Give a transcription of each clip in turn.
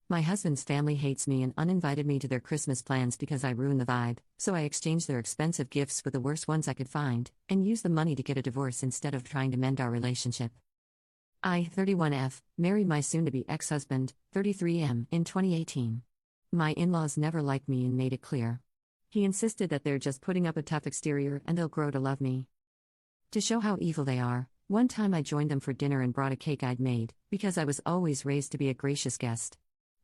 My husband's family hates me and uninvited me to their Christmas plans because I ruined the vibe, so I exchanged their expensive gifts with the worst ones I could find, and used the money to get a divorce instead of trying to mend our relationship. I, 31F, married my soon-to-be ex-husband, 33M, in 2018. My in-laws never liked me and made it clear. He insisted that they're just putting up a tough exterior and they'll grow to love me. To show how evil they are, one time I joined them for dinner and brought a cake I'd made, because I was always raised to be a gracious guest.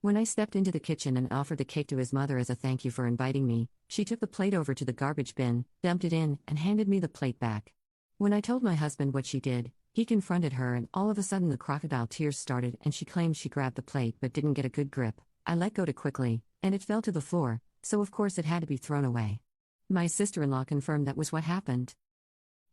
When I stepped into the kitchen and offered the cake to his mother as a thank you for inviting me, she took the plate over to the garbage bin, dumped it in, and handed me the plate back. When I told my husband what she did, he confronted her and all of a sudden the crocodile tears started and she claimed she grabbed the plate but didn't get a good grip. I let go too quickly, and it fell to the floor, so of course it had to be thrown away. My sister-in-law confirmed that was what happened.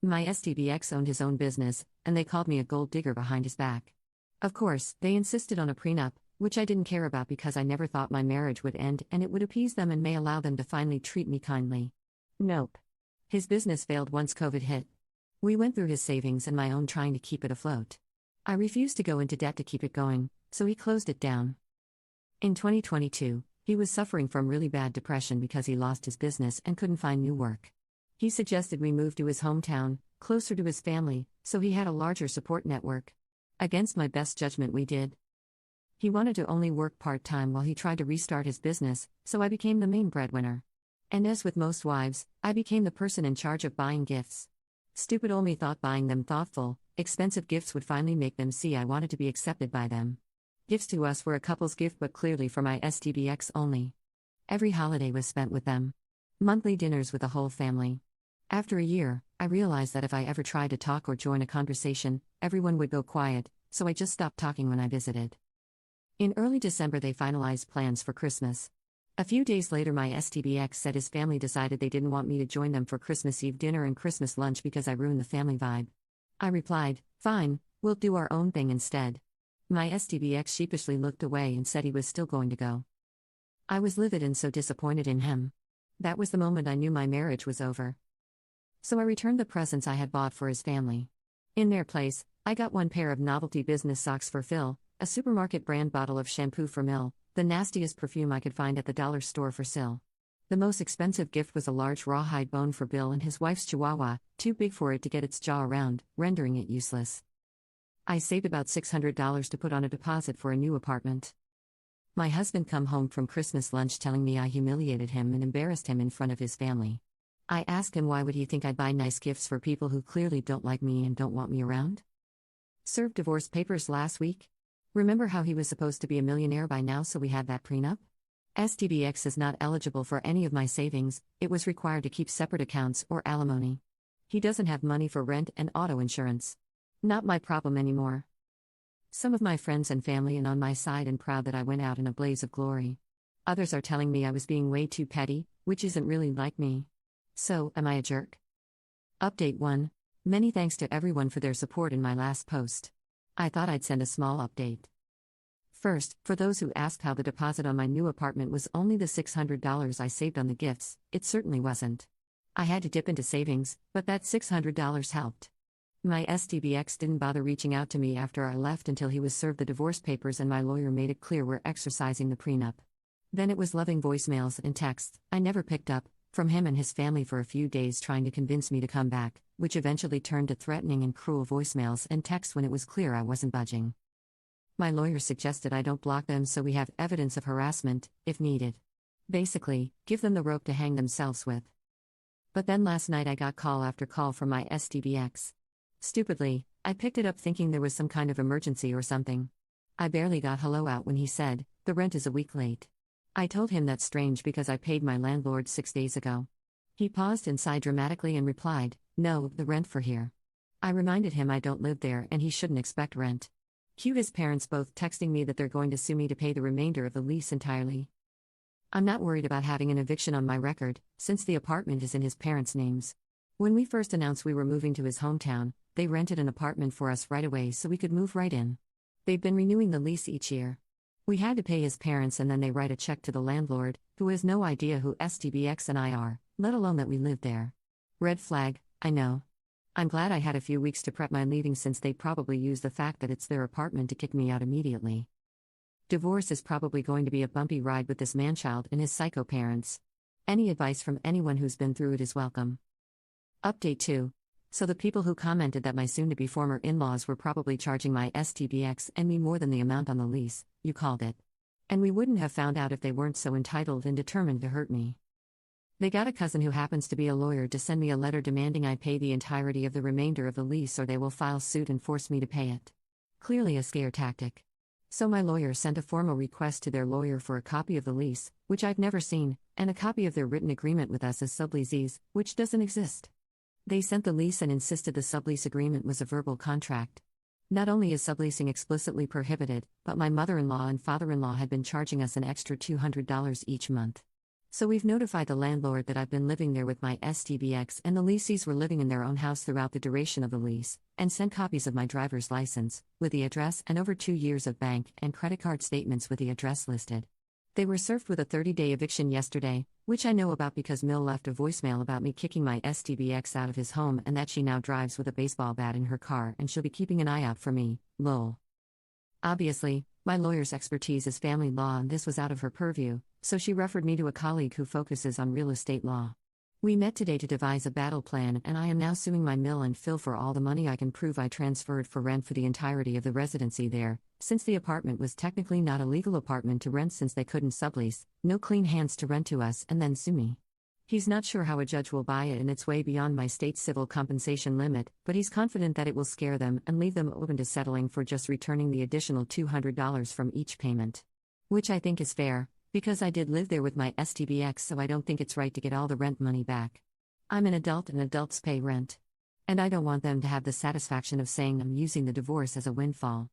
My STBX owned his own business, and they called me a gold digger behind his back. Of course, they insisted on a prenup, which I didn't care about because I never thought my marriage would end and it would appease them and may allow them to finally treat me kindly. Nope. His business failed once COVID hit. We went through his savings and my own trying to keep it afloat. I refused to go into debt to keep it going, so he closed it down. In 2022, he was suffering from really bad depression because he lost his business and couldn't find new work. He suggested we move to his hometown, closer to his family, so he had a larger support network. Against my best judgment, we did. He wanted to only work part-time while he tried to restart his business, so I became the main breadwinner. And as with most wives, I became the person in charge of buying gifts. Stupid old me thought buying them thoughtful, expensive gifts would finally make them see I wanted to be accepted by them. Gifts to us were a couple's gift but clearly for my STBX only. Every holiday was spent with them. Monthly dinners with the whole family. After a year, I realized that if I ever tried to talk or join a conversation, everyone would go quiet, so I just stopped talking when I visited. In early December they finalized plans for Christmas. A few days later my STBX said his family decided they didn't want me to join them for Christmas Eve dinner and Christmas lunch because I ruined the family vibe. I replied, fine, we'll do our own thing instead. My STBX sheepishly looked away and said he was still going to go. I was livid and so disappointed in him. That was the moment I knew my marriage was over. So I returned the presents I had bought for his family. In their place, I got one pair of novelty business socks for Phil, a supermarket brand bottle of shampoo for Mill, the nastiest perfume I could find at the dollar store for Sil. The most expensive gift was a large rawhide bone for Bill and his wife's chihuahua, too big for it to get its jaw around, rendering it useless. I saved about $600 to put on a deposit for a new apartment. My husband come home from Christmas lunch telling me I humiliated him and embarrassed him in front of his family. I asked him why would he think I'd buy nice gifts for people who clearly don't like me and don't want me around? Served divorce papers last week? Remember how he was supposed to be a millionaire by now, so we had that prenup? STBX is not eligible for any of my savings, it was required to keep separate accounts or alimony. He doesn't have money for rent and auto insurance. Not my problem anymore. Some of my friends and family are on my side and proud that I went out in a blaze of glory. Others are telling me I was being way too petty, which isn't really like me. So, am I a jerk? Update 1. Many thanks to everyone for their support in my last post. I thought I'd send a small update. First, for those who asked how the deposit on my new apartment was only the $600 I saved on the gifts, it certainly wasn't. I had to dip into savings, but that $600 helped. My STBX didn't bother reaching out to me after I left until he was served the divorce papers and my lawyer made it clear we're exercising the prenup. Then it was loving voicemails and texts I never picked up from him and his family for a few days trying to convince me to come back, which eventually turned to threatening and cruel voicemails and texts when it was clear I wasn't budging. My lawyer suggested I don't block them so we have evidence of harassment, if needed. Basically, give them the rope to hang themselves with. But then last night I got call after call from my STBX. Stupidly, I picked it up thinking there was some kind of emergency or something. I barely got hello out when he said, "The rent is a week late." I told him that's strange because I paid my landlord 6 days ago. He paused and sighed dramatically and replied, "No, the rent for here." I reminded him I don't live there and he shouldn't expect rent. Cue his parents both texting me that they're going to sue me to pay the remainder of the lease entirely. I'm not worried about having an eviction on my record, since the apartment is in his parents' names. When we first announced we were moving to his hometown, they rented an apartment for us right away so we could move right in. They've been renewing the lease each year. We had to pay his parents and then they write a check to the landlord, who has no idea who STBX and I are, let alone that we live there. Red flag, I know. I'm glad I had a few weeks to prep my leaving since they'd probably use the fact that it's their apartment to kick me out immediately. Divorce is probably going to be a bumpy ride with this manchild and his psycho parents. Any advice from anyone who's been through it is welcome. Update 2. So the people who commented that my soon-to-be former in-laws were probably charging my STBX and me more than the amount on the lease, you called it. And we wouldn't have found out if they weren't so entitled and determined to hurt me. They got a cousin who happens to be a lawyer to send me a letter demanding I pay the entirety of the remainder of the lease or they will file suit and force me to pay it. Clearly a scare tactic. So my lawyer sent a formal request to their lawyer for a copy of the lease, which I've never seen, and a copy of their written agreement with us as subleasees, which doesn't exist. They sent the lease and insisted the sublease agreement was a verbal contract. Not only is subleasing explicitly prohibited, but my mother-in-law and father-in-law had been charging us an extra $200 each month. So we've notified the landlord that I've been living there with my STBX and the leasees were living in their own house throughout the duration of the lease, and sent copies of my driver's license, with the address and over 2 years of bank and credit card statements with the address listed. They were served with a 30-day eviction yesterday, which I know about because Mill left a voicemail about me kicking my STBX out of his home and that she now drives with a baseball bat in her car and she'll be keeping an eye out for me, lol. Obviously, my lawyer's expertise is family law and this was out of her purview, so she referred me to a colleague who focuses on real estate law. We met today to devise a battle plan and I am now suing my mill and Phil for all the money I can prove I transferred for rent for the entirety of the residency there, since the apartment was technically not a legal apartment to rent since they couldn't sublease, no clean hands to rent to us and then sue me. He's not sure how a judge will buy it and it's way beyond my state civil compensation limit, but he's confident that it will scare them and leave them open to settling for just returning the additional $200 from each payment. Which I think is fair, because I did live there with my STBX so I don't think it's right to get all the rent money back. I'm an adult and adults pay rent. And I don't want them to have the satisfaction of saying I'm using the divorce as a windfall.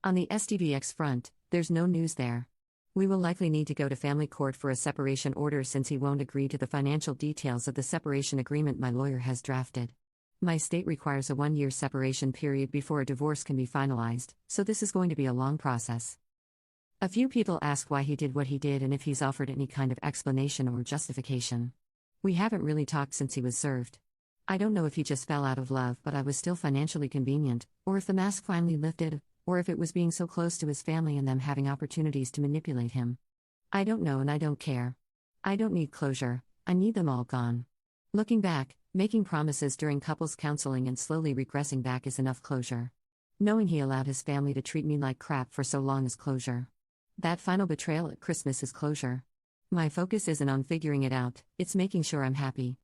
On the STBX front, there's no news there. We will likely need to go to family court for a separation order since he won't agree to the financial details of the separation agreement my lawyer has drafted. My state requires a 1-year separation period before a divorce can be finalized, so this is going to be a long process. A few people ask why he did what he did and if he's offered any kind of explanation or justification. We haven't really talked since he was served. I don't know if he just fell out of love but I was still financially convenient, or if the mask finally lifted, or if it was being so close to his family and them having opportunities to manipulate him. I don't know and I don't care. I don't need closure, I need them all gone. Looking back, making promises during couples counseling and slowly regressing back is enough closure. Knowing he allowed his family to treat me like crap for so long is closure. That final betrayal at Christmas is closure. My focus isn't on figuring it out, it's making sure I'm happy.